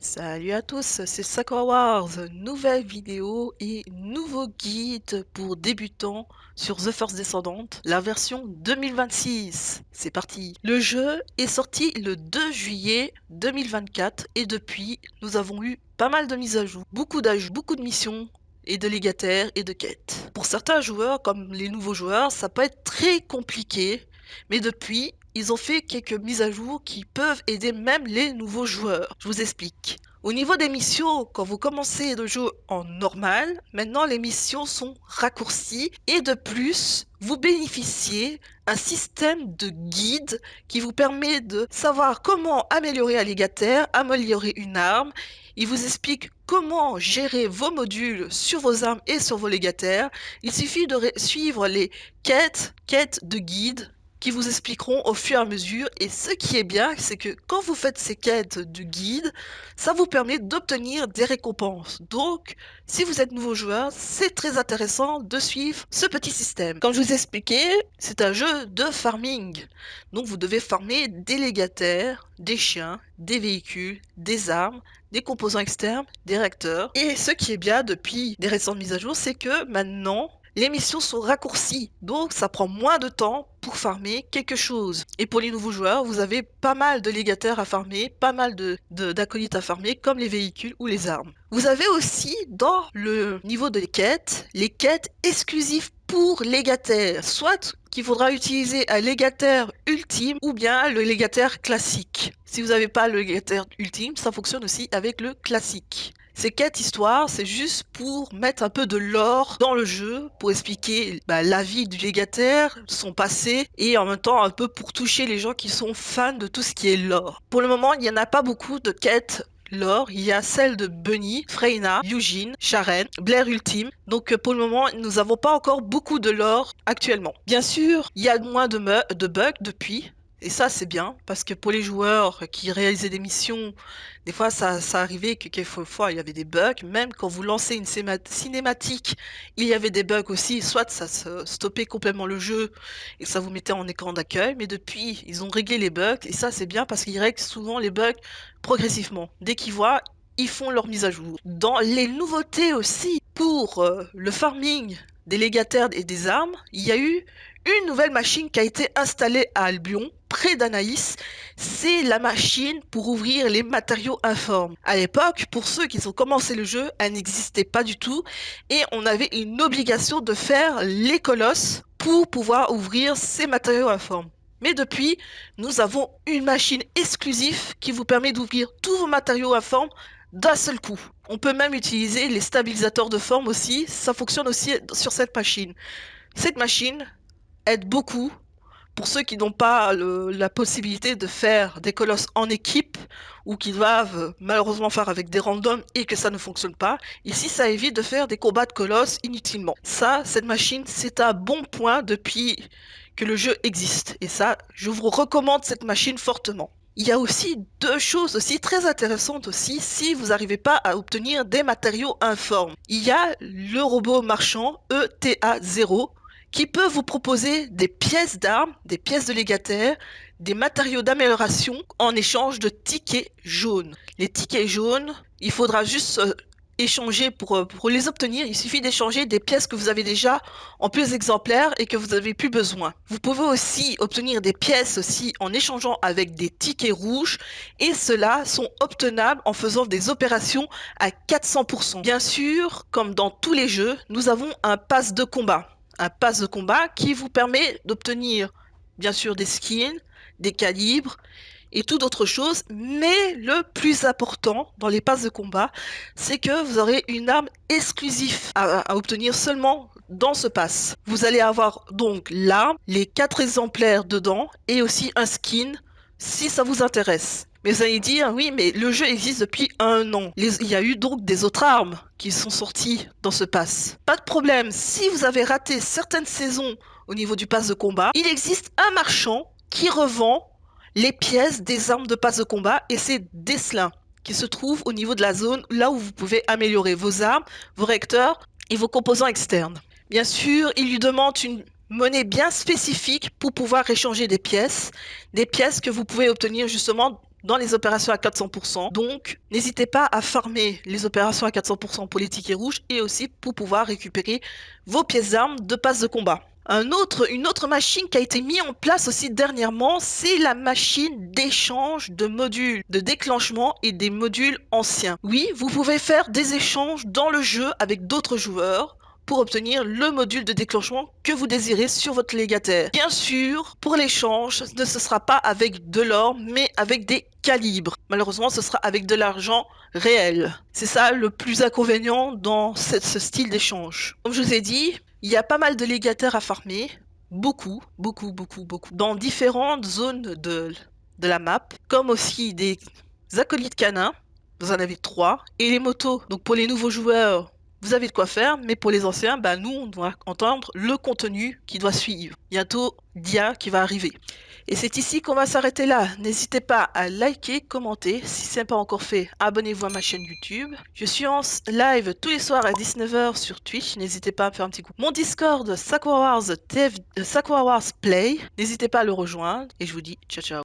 Salut à tous, c'est Sakura Wars, nouvelle vidéo et nouveau guide pour débutants sur The First Descendant, la version 2026. C'est parti. Le jeu est sorti le 2 juillet 2024 et depuis, nous avons eu pas mal de mises à jour, beaucoup d'ajouts, beaucoup de missions et de légataires et de quêtes. Pour certains joueurs, comme les nouveaux joueurs, ça peut être très compliqué, mais depuis, ils ont fait quelques mises à jour qui peuvent aider même les nouveaux joueurs. Je vous explique. Au niveau des missions, quand vous commencez le jeu en normal, maintenant les missions sont raccourcies et de plus, vous bénéficiez d'un système de guide qui vous permet de savoir comment améliorer un légataire, améliorer une arme. Il vous explique comment gérer vos modules sur vos armes et sur vos légataires. Il suffit de suivre les quêtes de guide qui vous expliqueront au fur et à mesure. Et ce qui est bien, c'est que quand vous faites ces quêtes de guide, ça vous permet d'obtenir des récompenses. Donc, si vous êtes nouveau joueur, c'est très intéressant de suivre ce petit système. Comme je vous ai expliqué, c'est un jeu de farming. Donc, vous devez farmer des légataires, des chiens, des véhicules, des armes, des composants externes, des réacteurs. Et ce qui est bien depuis des récentes mises à jour, c'est que maintenant, les missions sont raccourcies, donc ça prend moins de temps pour farmer quelque chose. Et pour les nouveaux joueurs, vous avez pas mal de légataires à farmer, pas mal d'acolytes à farmer, comme les véhicules ou les armes. Vous avez aussi, dans le niveau de les quêtes exclusives pour légataires, soit qu'il faudra utiliser un légataire ultime ou bien le légataire classique. Si vous n'avez pas le légataire ultime, ça fonctionne aussi avec le classique. Ces quêtes histoires, c'est juste pour mettre un peu de lore dans le jeu, pour expliquer la vie du légataire, son passé, et en même temps un peu pour toucher les gens qui sont fans de tout ce qui est lore. Pour le moment, il n'y en a pas beaucoup de quêtes lore. Il y a celle de Bunny, Freyna, Eugene, Sharon, Blair Ultime. Donc pour le moment, nous n'avons pas encore beaucoup de lore actuellement. Bien sûr, il y a moins de bugs depuis. Et ça, c'est bien, parce que pour les joueurs qui réalisaient des missions, des fois, ça arrivait que quelquefois, il y avait des bugs. Même quand vous lancez une cinématique, il y avait des bugs aussi. Soit ça stoppait complètement le jeu et ça vous mettait en écran d'accueil. Mais depuis, ils ont réglé les bugs. Et ça, c'est bien parce qu'ils règlent souvent les bugs progressivement. Dès qu'ils voient, ils font leur mise à jour. Dans les nouveautés aussi, pour le farming des légataires et des armes, il y a eu une nouvelle machine qui a été installée à Albion, près d'Anaïs. C'est la machine pour ouvrir les matériaux informes. À l'époque, pour ceux qui ont commencé le jeu, elle n'existait pas du tout et on avait une obligation de faire les colosses pour pouvoir ouvrir ces matériaux informes. Mais depuis, nous avons une machine exclusive qui vous permet d'ouvrir tous vos matériaux informes d'un seul coup. On peut même utiliser les stabilisateurs de forme aussi, ça fonctionne aussi sur cette machine. Cette machine aide beaucoup pour ceux qui n'ont pas la possibilité de faire des colosses en équipe ou qui doivent malheureusement faire avec des randoms et que ça ne fonctionne pas. Ici, ça évite de faire des combats de colosses inutilement. Ça, cette machine, c'est un bon point depuis que le jeu existe. Et ça, je vous recommande cette machine fortement. Il y a aussi deux choses aussi très intéressantes aussi si vous n'arrivez pas à obtenir des matériaux informes. Il y a le robot marchand ETA0 qui peut vous proposer des pièces d'armes, des pièces de légataire, des matériaux d'amélioration en échange de tickets jaunes. Les tickets jaunes, il faudra juste échanger pour les obtenir. Il suffit d'échanger des pièces que vous avez déjà en plus exemplaires et que vous n'avez plus besoin. Vous pouvez aussi obtenir des pièces aussi en échangeant avec des tickets rouges et ceux-là sont obtenables en faisant des opérations à 400%. Bien sûr, comme dans tous les jeux, nous avons un pass de combat. Un pass de combat qui vous permet d'obtenir bien sûr des skins, des calibres et tout autre chose, mais le plus important dans les passes de combat, c'est que vous aurez une arme exclusive à obtenir seulement dans ce pass. Vous allez avoir donc l'arme, les 4 exemplaires dedans et aussi un skin si ça vous intéresse. Mais vous allez dire, oui, mais le jeu existe depuis 1 an. Il y a eu donc des autres armes qui sont sorties dans ce pass. Pas de problème, si vous avez raté certaines saisons au niveau du pass de combat, il existe un marchand qui revend les pièces des armes de pass de combat et c'est Deslin qui se trouve au niveau de la zone là où vous pouvez améliorer vos armes, vos réacteurs et vos composants externes. Bien sûr, il lui demande une monnaie bien spécifique pour pouvoir échanger des pièces que vous pouvez obtenir justement dans les opérations à 400%. Donc, n'hésitez pas à farmer les opérations à 400% pour les tickets rouges et aussi pour pouvoir récupérer vos pièces d'armes de passe de combat. Une autre machine qui a été mise en place aussi dernièrement, c'est la machine d'échange de modules de déclenchement et des modules anciens. Oui, vous pouvez faire des échanges dans le jeu avec d'autres joueurs pour obtenir le module de déclenchement que vous désirez sur votre légataire. Bien sûr, pour l'échange, ce ne sera pas avec de l'or, mais avec des calibres. Malheureusement, ce sera avec de l'argent réel. C'est ça le plus inconvénient dans ce style d'échange. Comme je vous ai dit, il y a pas mal de légataires à farmer. Beaucoup. Dans différentes zones de la map, comme aussi des acolytes canins. Vous en avez 3. Et les motos. Donc pour les nouveaux joueurs, vous avez de quoi faire, mais pour les anciens, nous, on doit entendre le contenu qui doit suivre. Bientôt, Dia qui va arriver. Et c'est ici qu'on va s'arrêter là. N'hésitez pas à liker, commenter. Si ce n'est pas encore fait, abonnez-vous à ma chaîne YouTube. Je suis en live tous les soirs à 19h sur Twitch. N'hésitez pas à me faire un petit coup. Mon Discord, Sakura Wars Play. N'hésitez pas à le rejoindre. Et je vous dis ciao ciao.